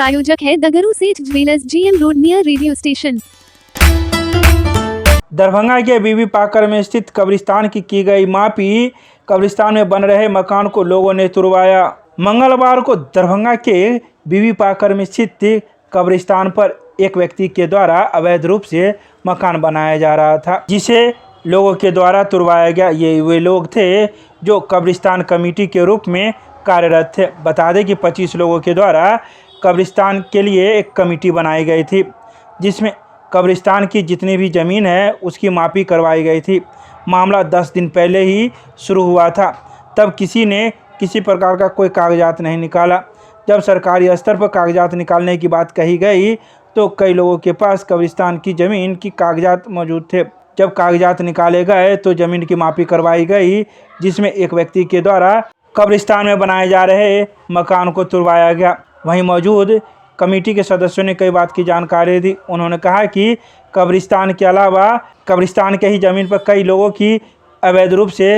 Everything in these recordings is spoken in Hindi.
प्रायोजक है दगरू सेठ jewellers, GM road near radio station. Darbhanga के बीबी पाकर में स्थित कब्रिस्तान की गई मापी। कब्रिस्तान में बन रहे मकान को लोगों ने तुड़वाया। मंगलवार को दरभंगा के बीबी पाकर में स्थित कब्रिस्तान पर एक व्यक्ति के द्वारा अवैध रूप से मकान बनाया जा रहा था, जिसे लोगों के द्वारा तुड़वाया गया। ये वे लोग थे जो कब्रिस्तान कमेटी के रूप में कार्यरत थे। बता दें कि 25 लोगों के द्वारा कब्रिस्तान के लिए एक कमेटी बनाई गई थी, जिसमें कब्रिस्तान की जितनी भी ज़मीन है उसकी मापी करवाई गई थी। मामला 10 दिन पहले ही शुरू हुआ था। तब किसी ने किसी प्रकार का कोई कागजात नहीं निकाला। जब सरकारी स्तर पर कागजात निकालने की बात कही गई तो कई लोगों के पास कब्रिस्तान की ज़मीन की कागजात मौजूद थे। जब कागजात निकाले गए तो ज़मीन की मापी करवाई गई, जिसमें एक व्यक्ति के द्वारा कब्रिस्तान में बनाए जा रहे मकान को तुड़वाया गया। वहीं मौजूद कमेटी के सदस्यों ने कई बात की जानकारी दी। उन्होंने कहा कि कब्रिस्तान के अलावा कब्रिस्तान के ही ज़मीन पर कई लोगों की अवैध रूप से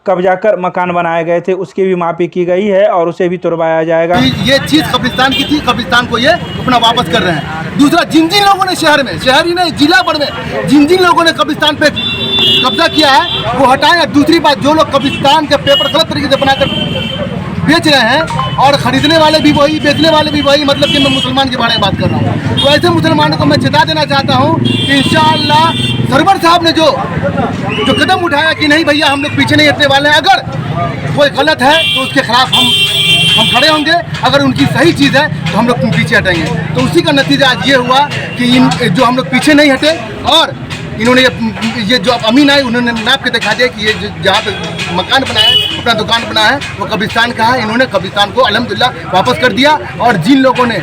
कब्जा कर मकान बनाए गए थे, उसकी भी मापी की गई है और उसे भी तुड़वाया जाएगा। ये चीज़ कब्रिस्तान की थी, कब्रिस्तान को ये अपना वापस कर रहे हैं। दूसरा, जिन जिन लोगों ने शहर ही नहीं जिला भर में जिन जिन लोगों ने कब्रिस्तान पे कब्जा किया है वो हटाएं। दूसरी बात, जो लोग कब्रिस्तान के पेपर गलत तरीके से बनाकर बेच रहे हैं और ख़रीदने वाले भी वही, बेचने वाले भी वही, मतलब कि मैं मुसलमान के बारे में बात कर रहा हूँ, तो ऐसे मुसलमानों को मैं चेता देना चाहता हूँ कि इंशाअल्लाह सरवर साहब ने जो कदम उठाया कि नहीं भैया हम लोग पीछे नहीं हटने वाले हैं। अगर कोई गलत है तो उसके खिलाफ हम खड़े होंगे, अगर उनकी सही चीज़ है तो हम लोग पीछे हटेंगे। तो उसी का नतीजा आज ये हुआ कि जो हम लोग पीछे नहीं हटे और इन्होंने ये जो अमीन आए उन्होंने नाप के दिखा दिया कि ये जहाँ पे मकान बनाया है, अपना दुकान बनाया है, वो कब्रिस्तान का है। इन्होंने कब्रिस्तान को अल्हम्दुलिल्लाह वापस कर दिया और जिन लोगों ने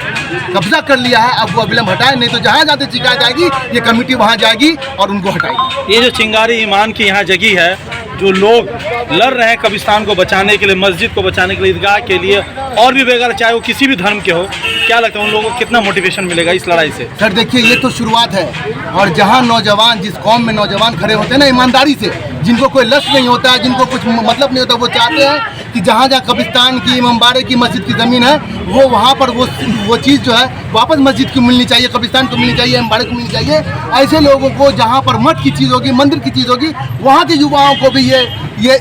कब्जा कर लिया है अब वो अविलंब हटाए, नहीं तो जहाँ जाते चिकाई जाएगी ये कमेटी वहाँ जाएगी और उनको हटाएगी। ये जो चिंगारी ईमान की यहाँ जगह है, जो लोग लड़ रहे हैं कब्रिस्तान को बचाने के लिए, मस्जिद को बचाने के लिए, ईदगाह के लिए और भी वगैरह, चाहे वो किसी भी धर्म के हो, क्या लगता है उन लोगों को कितना मोटिवेशन मिलेगा इस लड़ाई से? सर देखिए, ये तो शुरुआत है और जहाँ नौजवान, जिस कौम में नौजवान खड़े होते हैं ना ईमानदारी से, जिनको कोई लक्ष्य नहीं होता है, जिनको कुछ मतलब नहीं होता, वो चाहते हैं कि जहाँ जहाँ कब्रिस्तान की, इमामबाड़े की, मस्जिद की ज़मीन है वो वहाँ पर वो चीज़ जो है वापस मस्जिद को मिलनी चाहिए, कब्रिस्तान को मिलनी चाहिए, इमामबाड़े को मिलनी चाहिए। ऐसे लोगों को जहाँ पर मठ की चीज़ होगी, मंदिर की चीज़ होगी, वहाँ के युवाओं को भी ये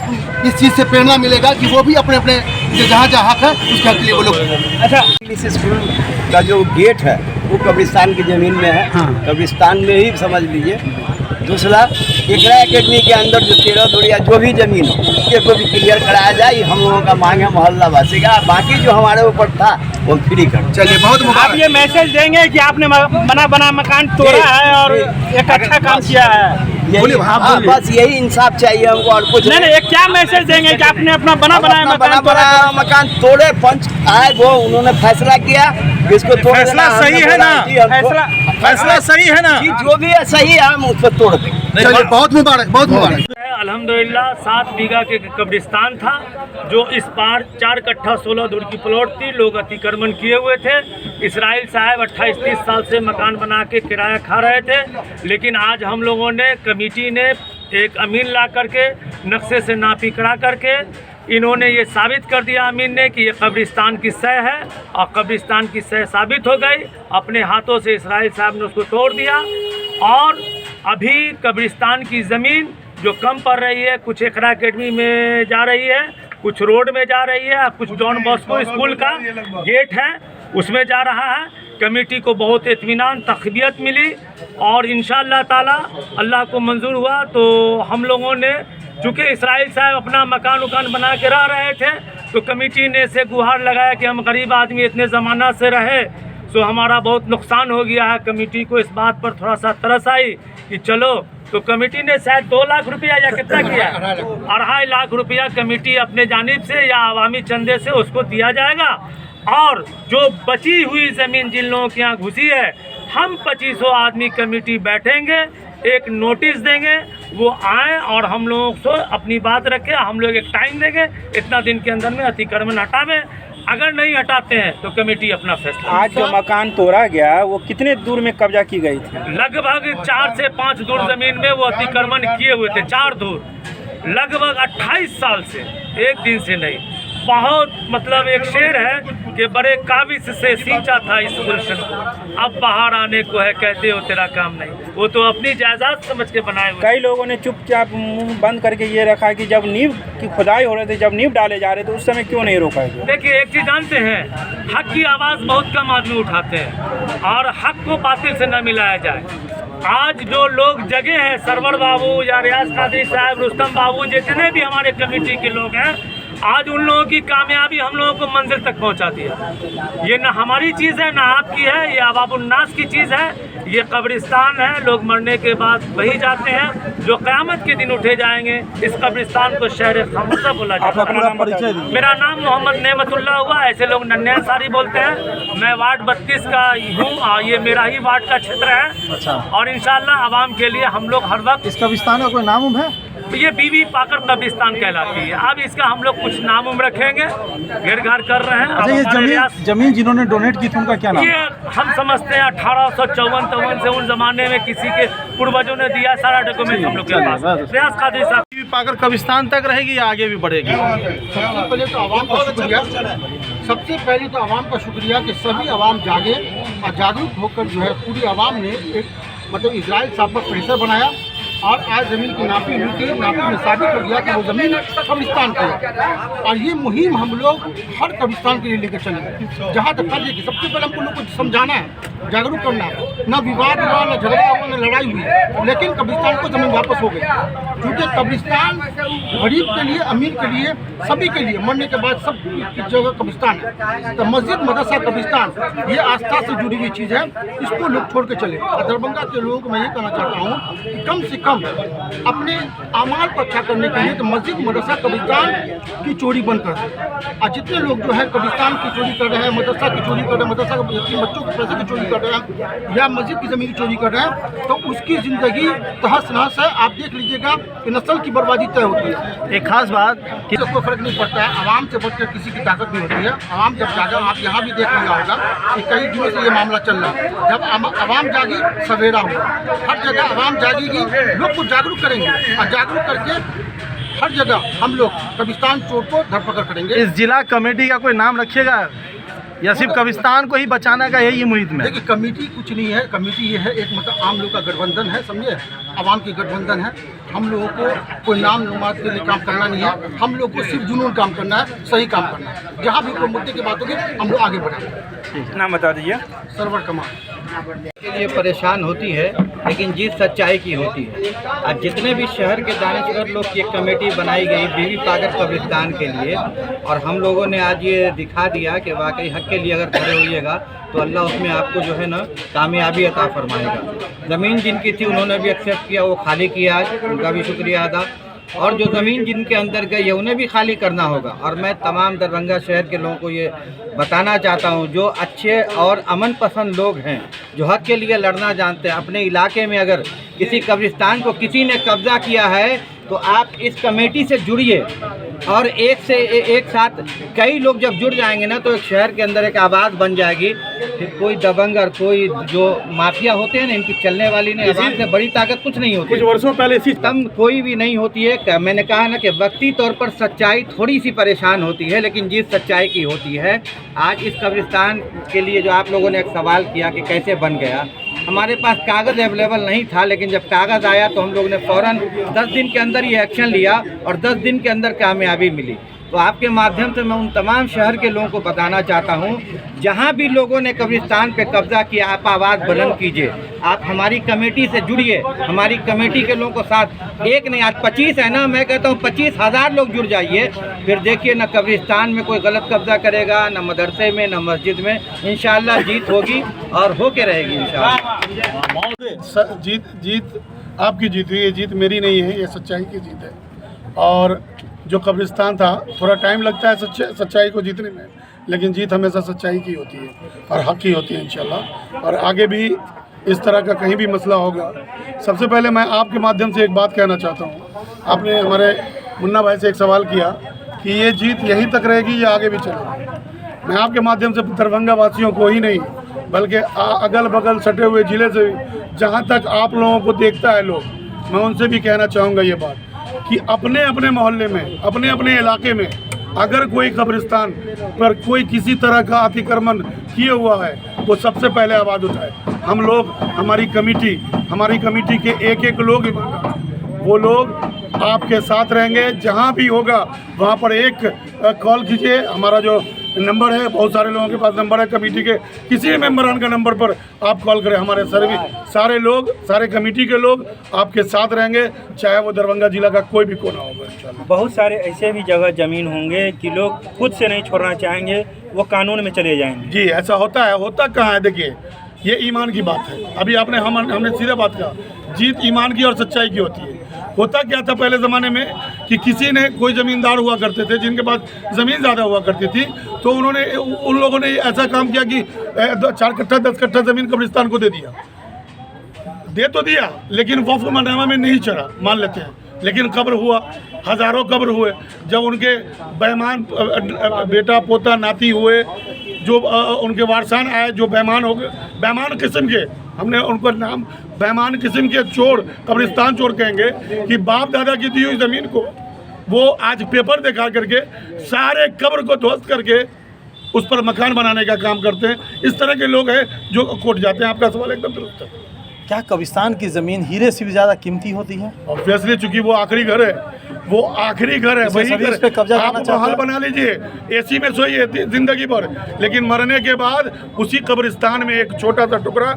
इस चीज़ से प्रेरणा मिलेगा कि वो भी अपने अपने जहाँ जहाँ हक है उसके हक के लिए वो लोग। अच्छा, इंग्लिश स्कूल का जो गेट है वो कब्रिस्तान की ज़मीन में है। हाँ। कब्रिस्तान में ही समझ लीजिए। दूसरा, एकरा एकेडमी के अंदर जो 13 दूरिया जो भी ज़मीन ये को भी क्लियर कराया जाए, हम लोगों का मांग है मोहल्ला वासी का। बाकी जो हमारे ऊपर था वो फ्री कर। चलिए, बहुत मुबारक। आप ये मैसेज देंगे कि आपने बना मकान तोड़ा है और एक अच्छा काम किया है। बस यही इंसाफ चाहिए हमको और कुछ नहीं। क्या मैसेज देंगे कि आपने अपना बना मकान तोड़े, पंच आए वो उन्होंने फैसला किया, इसको फैसला सही है ना? फैसला सही है ना? जो भी है सही है, हम उसको तोड़ देंगे। चलिए, बहुत मुबारक, बहुत मुबारक। अल्हम्दुलिल्लाह 7 बीघा के कब्रिस्तान था, जो इस पार 4 कट्ठा 16 दूर की प्लॉट थी। लोग अतिक्रमण किए हुए थे। इसराइल साहब 28-30 साल से मकान बना के किराया खा रहे थे, लेकिन आज हम लोगों ने, कमेटी ने एक अमीन ला करके नक्शे से नापी करा करके इन्होंने ये साबित कर दिया, अमीन ने, कि ये कब्रिस्तान की सह है और कब्रिस्तान की सह साबित हो गई। अपने हाथों से इसराइल साहब ने उसको तोड़ दिया और अभी कब्रिस्तान की ज़मीन जो कम पड़ रही है, कुछ एकरा एकेडमी में जा रही है, कुछ रोड में जा रही है, कुछ डॉन बॉस्को स्कूल का गेट है उसमें जा रहा है। कमेटी को बहुत इत्मीनान, तखबियत मिली और इंशाअल्लाह ताला अल्लाह को मंजूर हुआ तो हम लोगों ने, चूँकि इसराइल साहब अपना मकान बना के रह रहे थे, तो कमेटी ने से गुहार लगाया कि हम गरीब आदमी इतने ज़माना से रहे, तो हमारा बहुत नुकसान हो गया है। कमेटी को इस बात पर थोड़ा सा तरस आई कि चलो, तो कमेटी ने शायद 2 लाख रुपया या कितना किया, 2.5 लाख रुपया कमेटी अपने जानिब से या अवामी चंदे से उसको दिया जाएगा। और जो बची हुई ज़मीन जिन लोगों के यहाँ घुसी है, हम 2500 आदमी कमेटी बैठेंगे, एक नोटिस देंगे, वो आए और हम लोगों को अपनी बात रखें। हम लोग एक टाइम देंगे, इतना दिन के अंदर में अतिक्रमण हटावें। अगर नहीं हटाते हैं तो कमेटी अपना फैसला। आज जो मकान तोड़ा गया वो कितने दूर में कब्जा की गई थी? लगभग 4 से 5 दूर ज़मीन में वो अतिक्रमण किए हुए थे। 4 दूर, लगभग 28 साल से, एक दिन से नहीं। बहुत मतलब एक शेर है कि बड़े काबिज से सींचा था इस गुलशन को, अब बाहर आने को है, कहते हो तेरा काम नहीं। वो तो अपनी जायदाद समझ के बनाए हुए। कई लोगों ने चुपचाप मुंह बंद करके ये रखा कि जब नींव की खुदाई हो रहे थे, जब नींव डाले जा रहे थे, उस समय क्यों नहीं रोका गया? देखिए एक चीज़ जानते हैं, हक की आवाज़ बहुत कम आदमी उठाते हैं और हक को बातिल से न मिलाया जाए। आज जो लोग जगे हैं, सरवर बाबू या रियाज कादरी साहब, रुस्तम बाबू, जितने भी हमारे कमेटी के लोग हैं, आज उन लोगों की कामयाबी हम लोगों को मंजिल तक पहुंचा दिया। ये ना हमारी चीज़ है, ना आपकी है, ये अवाबुन्नास की चीज़ है। ये कब्रिस्तान है, लोग मरने के बाद वही जाते हैं, जो क़यामत के दिन उठे जाएंगे। इस कब्रिस्तान को शहर खामोशा बोला जाता है। मेरा नाम मोहम्मद नेमतुल्लाह हुआ, ऐसे लोग नन्हे अंसारी बोलते हैं। मैं वार्ड 32 का हूँ, ये मेरा ही वार्ड का क्षेत्र है। और इंशाल्लाह आवाम के लिए हम लोग हर वक्त। इस कब्रिस्तान का कोई नाम है? ये बीवी पाकर कब्रिस्तान कहलाती है। अब इसका हम लोग कुछ नाम रखेंगे, घेर घार कर रहे हैं। अच्छा, ये जमीन जिन्होंने डोनेट की थी उनका क्या नाम? ये हम समझते हैं 1854 से उन जमाने में किसी के पूर्वजों ने दिया, सारा डॉक्यूमेंट हम लोग के पास। रियाज कादरी साहब, बीवी पाकर कब्रिस्तान तक रहेगी या आगे भी बढ़ेगी? सबसे पहले तो आवाम का शुक्रिया, सबसे पहले तो आवाम का शुक्रिया कि सभी आवाम जागे और जागरूक होकर जो है पूरी आवाम ने एक मतलब इजराइल साहब पर प्रेशर बनाया और आज ज़मीन की नापी हुई थी, नापी में साबित हो गया कि वो ज़मीन कब्रिस्तान की है। और ये मुहिम हम लोग हर कब्रिस्तान के लिए लेकर चले। जहाँ तक कर देखिए, सबसे पहले हमको लोग को समझाना है, जागरूक करना है। न विवाद हुआ, न झगड़ा हुआ, न लड़ाई हुई, लेकिन कब्रिस्तान को ज़मीन वापस हो गई। क्योंकि कब्रिस्तान गरीब के लिए, अमीर के लिए, सभी के लिए, मरने के बाद सब की जगह कब्रिस्तान है। तो मस्जिद, मदरसा, कब्रिस्तान ये आस्था से जुड़ी हुई चीज़ है, इसको लोग छोड़ के चले। और दरभंगा के लोग मैं ये कहना चाहता हूँ कि कम से कम अपने अमाल को अच्छा करने के लिए तो मस्जिद, मदरसा, कब्रिस्तान की चोरी बंद कर दें। और जितने लोग जो है कब्रिस्तान की चोरी कर रहे हैं, मदरसा की चोरी कर रहे हैं, मदरसा के बच्चों के पैसे की चोरी कर रहे हैं या मस्जिद की ज़मीन की चोरी कर रहे हैं, तो उसकी ज़िंदगी तहस नहस है। आप देख लीजिएगा कि नस्ल की बर्बादी तय होती है। एक खास बात कि कोई फर्क नहीं पड़ता है, आवाम से बढ़कर किसी की ताकत नहीं होती है। आवाम जब जागा, आप यहाँ भी देख लिया होगा कि कई दिनों से ये मामला चल रहा है। जब आवाम जागी, सवेरा हुआ। हर जगह आवाम जागेगी, लोग को जागरूक करेंगे और जागरूक करके हर जगह हम लोग कब्रिस्तान चोर को धरपकड़ करेंगे। इस जिला कमेटी का कोई नाम रखिएगा या सिर्फ कब्रिस्तान को ही बचाने का यही मुहित में? देखिए, कमेटी कुछ नहीं है, कमेटी ये है एक मतलब आम लोग का गठबंधन है, समझे, आवाम की गठबंधन है। हम लोगों को कोई नाम नुमाद के लिए काम करना नहीं है, हम लोग को सिर्फ जुनून काम करना है, सही काम करना है। जहाँ भी कोई मुद्दे की बात होगी हम लोग आगे बढ़ेंगे। नाम बता दीजिए। सरवर कमाल के लिए परेशान होती है, लेकिन जीत सच्चाई की होती है। आज जितने भी शहर के दानिशवर लोग की एक कमेटी बनाई गई बीवी पाकर कब्रिस्तान के लिए, और हम लोगों ने आज ये दिखा दिया कि वाकई हक के लिए अगर खड़े होइएगा तो अल्लाह उसमें आपको जो है ना कामयाबी अता फरमाएगा। ज़मीन जिनकी थी उन्होंने भी एक्सेप्ट किया, वो खाली किया, आज उनका भी शुक्रिया अदा। और जो ज़मीन जिनके अंदर गई है उन्हें भी खाली करना होगा। और मैं तमाम दरभंगा शहर के लोगों को ये बताना चाहता हूँ, जो अच्छे और अमन पसंद लोग हैं, जो हक़ के लिए लड़ना जानते हैं, अपने इलाके में अगर किसी कब्रिस्तान को किसी ने कब्ज़ा किया है तो आप इस कमेटी से जुड़िए। और एक साथ कई लोग जब जुड़ जाएंगे ना, तो एक शहर के अंदर एक आवाज़ बन जाएगी। फिर कोई दबंगर, कोई जो माफिया होते हैं ना, इनकी चलने वाली ने आवाज़ से बड़ी ताकत कुछ नहीं होती। कुछ वर्षों पहले सिस्टम कोई भी नहीं होती है। मैंने कहा ना कि वक्ती तौर पर सच्चाई थोड़ी सी परेशान होती है, लेकिन जीत सच्चाई की होती है। आज इस कब्रिस्तान के लिए जो आप लोगों ने एक सवाल किया कि कैसे बन गया, हमारे पास कागज़ अवेलेबल नहीं था, लेकिन जब कागज़ आया तो हम लोग ने फ़ौरन 10 दिन के अंदर ये एक्शन लिया और 10 दिन के अंदर कामयाबी मिली। तो आपके माध्यम से मैं उन तमाम शहर के लोगों को बताना चाहता हूँ, जहाँ भी लोगों ने कब्रिस्तान पे कब्ज़ा किया, आप आवाज़ बुलंद कीजिए। आप हमारी कमेटी से जुड़िए, हमारी कमेटी के लोगों को साथ, एक नहीं आज 25 है ना, मैं कहता हूँ 25,000 लोग जुड़ जाइए। फिर देखिए ना कब्रिस्तान में कोई गलत कब्ज़ा करेगा, ना मदरसे में, ना मस्जिद में। इंशाअल्लाह जीत होगी और होके रहेगी इंशाअल्लाह। जीत आपकी जीत हुई, ये जीत मेरी नहीं है, ये सच्चाई की जीत है। और जो कब्रिस्तान था, थोड़ा टाइम लगता है सच्चाई को जीतने में, लेकिन जीत हमेशा सच्चाई की होती है और हक की होती है इंशाल्लाह। और आगे भी इस तरह का कहीं भी मसला होगा, सबसे पहले मैं आपके माध्यम से एक बात कहना चाहता हूँ। आपने हमारे मुन्ना भाई से एक सवाल किया कि ये जीत यहीं तक रहेगी या आगे भी चलेगी। मैं आपके माध्यम से दरभंगा वासियों को ही नहीं, बल्कि अगल बगल सटे हुए ज़िले से जहाँ तक आप लोगों को देखता है लोग, मैं उनसे भी कहना चाहूँगा ये बात कि अपने अपने मोहल्ले में, अपने अपने इलाके में अगर कोई कब्रिस्तान पर कोई किसी तरह का अतिक्रमण किए हुआ है वो सबसे पहले आवाज़ उठाए। हम लोग, हमारी कमेटी के एक लोग, वो लोग आपके साथ रहेंगे। जहाँ भी होगा वहाँ पर एक कॉल कीजिए। हमारा जो नंबर है, बहुत सारे लोगों के पास नंबर है कमेटी के, किसी भी मेंबरान का नंबर पर आप कॉल करें। हमारे सारे लोग, सारे कमेटी के लोग आपके साथ रहेंगे, चाहे वो दरभंगा जिला का कोई भी कोना होगा इंशाल्लाह। बहुत सारे ऐसे भी जगह ज़मीन होंगे कि लोग खुद से नहीं छोड़ना चाहेंगे, वो कानून में चले जाएंगे। जी, ऐसा होता है। होता कहाँ है? देखिए, ये ईमान की बात है। अभी हमने सीधे बात कहा, जीत ईमान की और सच्चाई की होती है। होता क्या था पहले ज़माने में कि किसी ने, कोई ज़मींदार हुआ करते थे जिनके पास ज़मीन ज़्यादा हुआ करती थी, तो उन लोगों ने ऐसा काम किया कि 4 कट्ठा 10 कट्ठा ज़मीन कब्रिस्तान को दे तो दिया, लेकिन वफ़ मनामा में नहीं चढ़ा, मान लेते हैं। लेकिन कब्र हुआ, हज़ारों कब्र हुए। जब उनके बेईमान बेटा पोता नाती हुए, जो उनके वारसान आए, जो बेईमान हो गए, बेईमान किस्म के, हमने उनको नाम बेईमान किस्म के चोर, कब्रिस्तान चोर कहेंगे, कि बाप दादा की दी हुई ज़मीन को वो आज पेपर दिखा करके सारे कब्र को ध्वस्त करके उस पर मकान बनाने का काम करते हैं। इस तरह के लोग हैं जो कोर्ट जाते हैं। आपका सवाल एकदम दुरुस्त है। क्या कब्रिस्तान की ज़मीन हीरे से भी ज़्यादा कीमती होती है? ऑब्वियसली, चूंकि वो आखिरी घर है, वही घर पे कब्जा आप महल बना लीजिए, एसी में सोइए जिंदगी भर, लेकिन मरने के बाद उसी कब्रिस्तान में एक छोटा सा टुकड़ा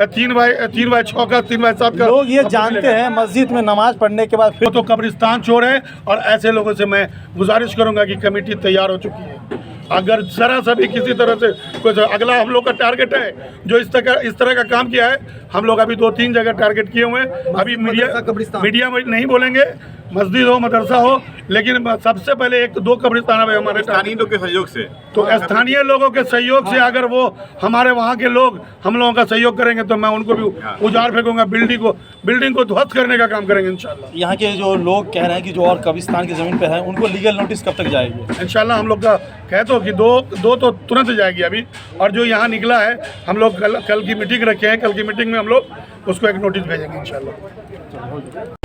3x6 का 3x7 का लोग ये जानते हैं मस्जिद में नमाज पढ़ने के बाद फिर तो कब्रिस्तान चोर है। और ऐसे लोगों से मैं गुजारिश करूंगा कि कमेटी तैयार हो चुकी है। अगर जरा सा भी किसी तरह से कुछ, अगला हम लोग का टारगेट है जो इस तरह का काम किया है। हम लोग अभी 2-3 जगह टारगेट किए हुए हैं। अभी मीडिया में नहीं बोलेंगे, मस्जिद हो मदरसा हो, लेकिन सबसे पहले 1-2 कब्रिस्तान है हमारे स्थानीय लोगों के सहयोग से। तो स्थानीय लोगों के सहयोग से अगर वो हमारे वहाँ के लोग हम लोगों का सहयोग करेंगे तो मैं उनको भी उजाड़ फेंकूंगा, बिल्डिंग को ध्वस्त करने का काम करेंगे इंशाल्लाह। यहाँ के जो लोग कह रहे हैं कि जो और कब्रिस्तान की ज़मीन पर है उनको लीगल नोटिस कब तक जाएगी? इंशाल्लाह हम लोग का कहते हो कि दो तो तुरंत जाएगी अभी, और जो यहाँ निकला है हम लोग कल की मीटिंग रखे हैं। कल की मीटिंग में हम लोग उसको एक नोटिस भेजेंगे इंशाल्लाह।